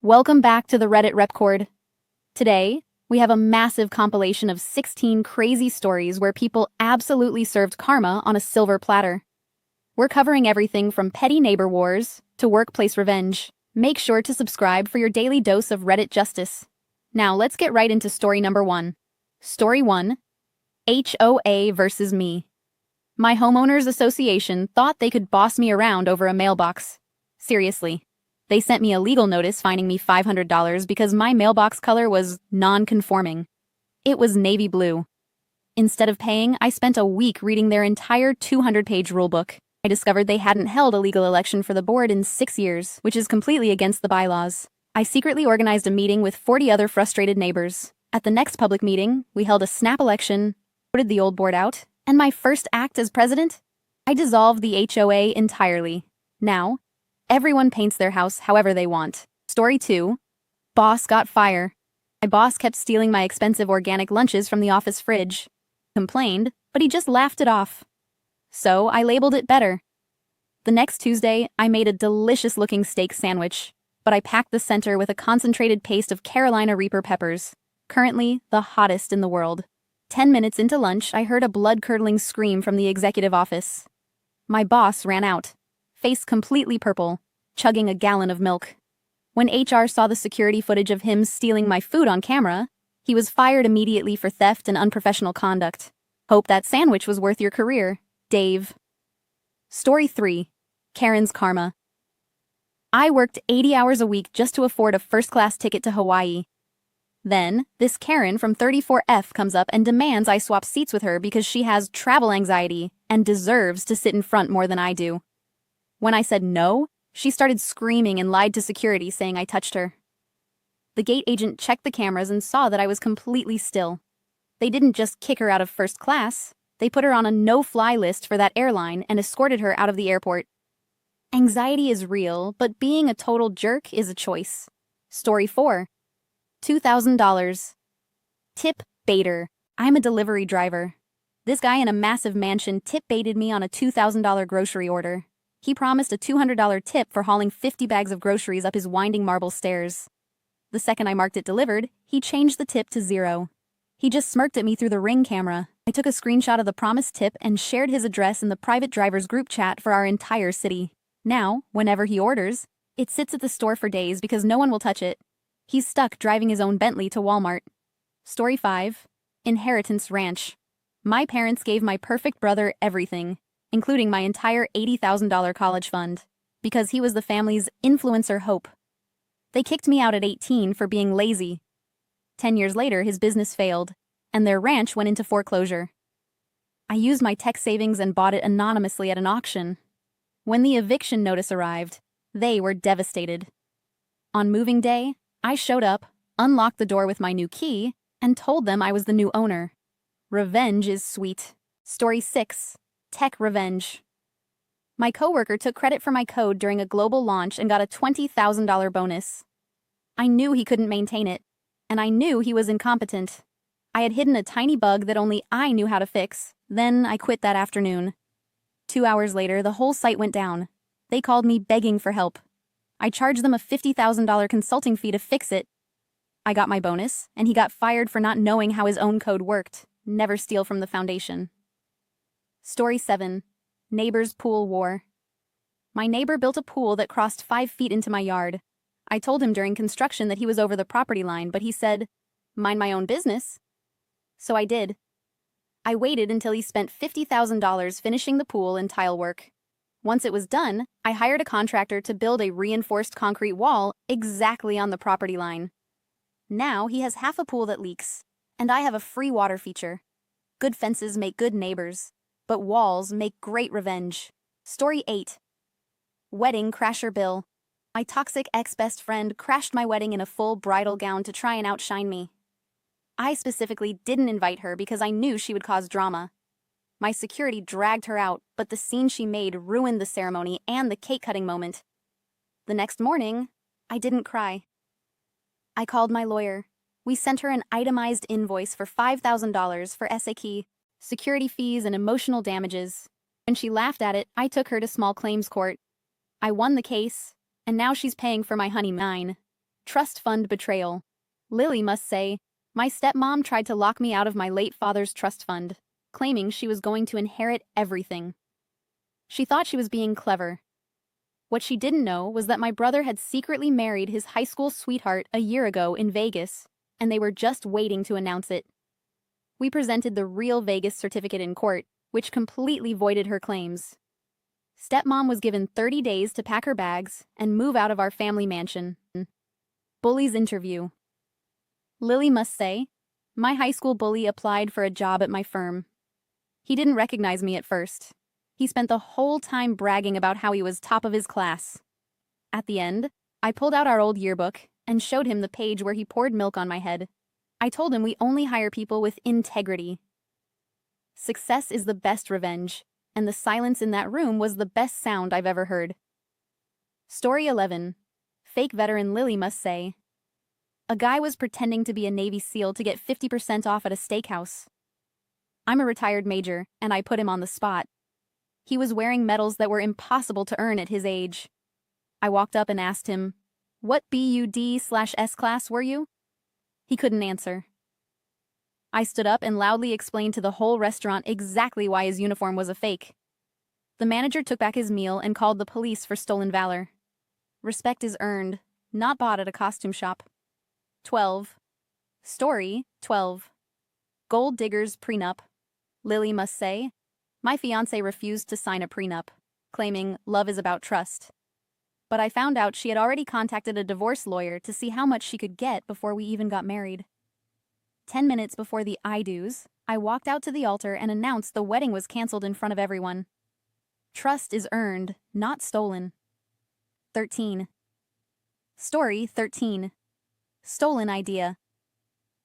Welcome back to the Reddit Repcord. Today, we have a massive compilation of 16 crazy stories where people absolutely served karma on a silver platter. We're covering everything from petty neighbor wars to workplace revenge. Make sure to subscribe for your daily dose of Reddit justice. Now, let's get right into story number 1. Story 1. HOA versus me. My homeowners association thought they could boss me around over a mailbox. Seriously. They sent me a legal notice fining me $500 because my mailbox color was non-conforming. It was navy blue. Instead of paying, I spent a week reading their entire 200-page rulebook. I discovered they hadn't held a legal election for the board in 6 years, which is completely against the bylaws. I secretly organized a meeting with 40 other frustrated neighbors. At the next public meeting, we held a snap election, voted the old board out, and my first act as president? I dissolved the HOA entirely. Now, everyone paints their house however they want. Story 2. Boss got fire. My boss kept stealing my expensive organic lunches from the office fridge. Complained, but he just laughed it off. So I labeled it better. The next Tuesday, I made a delicious-looking steak sandwich, but I packed the center with a concentrated paste of Carolina Reaper peppers, currently the hottest in the world. 10 minutes into lunch, I heard a blood-curdling scream from the executive office. My boss ran out, face completely purple, chugging a gallon of milk. When HR saw the security footage of him stealing my food on camera, he was fired immediately for theft and unprofessional conduct. Hope that sandwich was worth your career, Dave. Story 3. Karen's Karma. I worked 80 hours a week just to afford a first-class ticket to Hawaii. Then, this Karen from 34F comes up and demands I swap seats with her because she has travel anxiety and deserves to sit in front more than I do. When I said no, she started screaming and lied to security saying I touched her. The gate agent checked the cameras and saw that I was completely still. They didn't just kick her out of first class, they put her on a no-fly list for that airline and escorted her out of the airport. Anxiety is real, but being a total jerk is a choice. Story 4. $2,000. Tip baiter. I'm a delivery driver. This guy in a massive mansion tip baited me on a $2,000 grocery order. He promised a $200 tip for hauling 50 bags of groceries up his winding marble stairs. The second I marked it delivered, he changed the tip to 0. He just smirked at me through the Ring camera. I took a screenshot of the promised tip and shared his address in the private driver's group chat for our entire city. Now, whenever he orders, it sits at the store for days because no one will touch it. He's stuck driving his own Bentley to Walmart. Story 5. Inheritance Ranch. My parents gave my perfect brother everything, including my entire $80,000 college fund, because he was the family's influencer hope. They kicked me out at 18 for being lazy. 10 years later, his business failed, and their ranch went into foreclosure. I used my tech savings and bought it anonymously at an auction. When the eviction notice arrived, they were devastated. On moving day, I showed up, unlocked the door with my new key, and told them I was the new owner. Revenge is sweet. Story 6. Tech revenge. My coworker took credit for my code during a global launch and got a $20,000 bonus. I knew he couldn't maintain it, and I knew he was incompetent. I had hidden a tiny bug that only I knew how to fix, then I quit that afternoon. 2 hours later, the whole site went down. They called me begging for help. I charged them a $50,000 consulting fee to fix it. I got my bonus, and he got fired for not knowing how his own code worked. Never steal from the foundation. Story 7. Neighbor's Pool War. My neighbor built a pool that crossed 5 feet into my yard. I told him during construction that he was over the property line, but he said, "Mind my own business." So I did. I waited until he spent $50,000 finishing the pool and tile work. Once it was done, I hired a contractor to build a reinforced concrete wall exactly on the property line. Now he has half a pool that leaks, and I have a free water feature. Good fences make good neighbors, but walls make great revenge. Story 8. Wedding Crasher Bill. My toxic ex-best friend crashed my wedding in a full bridal gown to try and outshine me. I specifically didn't invite her because I knew she would cause drama. My security dragged her out, but the scene she made ruined the ceremony and the cake-cutting moment. The next morning, I didn't cry. I called my lawyer. We sent her an itemized invoice for $5,000 for SAK, security fees, and emotional damages. When she laughed at it, I took her to small claims court. I won the case, and now she's paying for my honeymoon. Trust fund betrayal. Lily must say, my stepmom tried to lock me out of my late father's trust fund, claiming she was going to inherit everything. She thought she was being clever. What she didn't know was that my brother had secretly married his high school sweetheart a year ago in Vegas, and they were just waiting to announce it. We presented the real Vegas certificate in court, which completely voided her claims. Stepmom was given 30 days to pack her bags and move out of our family mansion. Bully's interview. Lily must say, my high school bully applied for a job at my firm. He didn't recognize me at first. He spent the whole time bragging about how he was top of his class. At the end, I pulled out our old yearbook and showed him the page where he poured milk on my head. I told him we only hire people with integrity. Success is the best revenge, and the silence in that room was the best sound I've ever heard. Story 11. Fake veteran Lily must say. A guy was pretending to be a Navy SEAL to get 50% off at a steakhouse. I'm a retired major, and I put him on the spot. He was wearing medals that were impossible to earn at his age. I walked up and asked him, what BUD/S class were you? He couldn't answer. I stood up and loudly explained to the whole restaurant exactly why his uniform was a fake. The manager took back his meal and called the police for stolen valor. Respect is earned, not bought at a costume shop. 12. Story 12. Gold Digger's prenup. Lily must say, my fiancé refused to sign a prenup, claiming love is about trust. But I found out she had already contacted a divorce lawyer to see how much she could get before we even got married. 10 minutes before the I-dos, I walked out to the altar and announced the wedding was canceled in front of everyone. Trust is earned, not stolen. 13. Story 13. Stolen idea.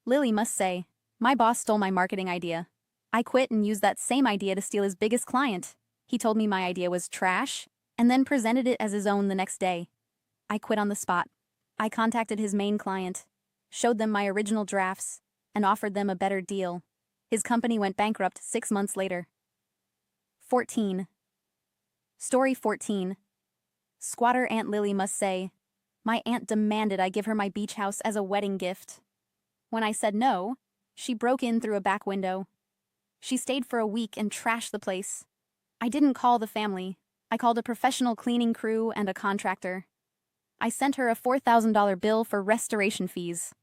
Lily must say, my boss stole my marketing idea. I quit and used that same idea to steal his biggest client. He told me my idea was trash, and then presented it as his own the next day. I quit on the spot. I contacted his main client, showed them my original drafts, and offered them a better deal. His company went bankrupt 6 months later. 14. Story 14. Squatter Aunt Lily must say, my aunt demanded I give her my beach house as a wedding gift. When I said no, she broke in through a back window. She stayed for a week and trashed the place. I didn't call the family. I called a professional cleaning crew and a contractor. I sent her a $4,000 bill for restoration fees.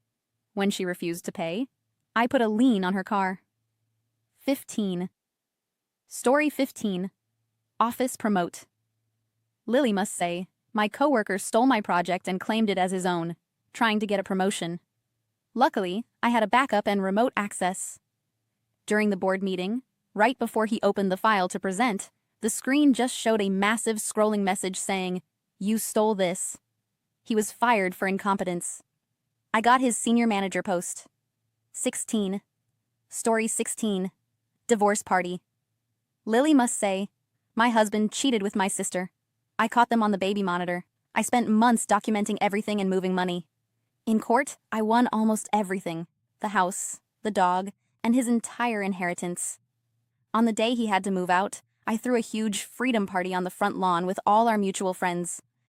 When she refused to pay, I put a lien on her car. 15. Story 15. Office promote. Lily must say, my coworker stole my project and claimed it as his own, trying to get a promotion. Luckily, I had a backup and remote access. During the board meeting, right before he opened the file to present, the screen just showed a massive scrolling message saying, you stole this. He was fired for incompetence. I got his senior manager post. 16. Story 16. Divorce party. Lily must say, my husband cheated with my sister. I caught them on the baby monitor. I spent months documenting everything and moving money. In court, I won almost everything. The house, the dog, and his entire inheritance. On the day he had to move out, I threw a huge freedom party on the front lawn with all our mutual friends.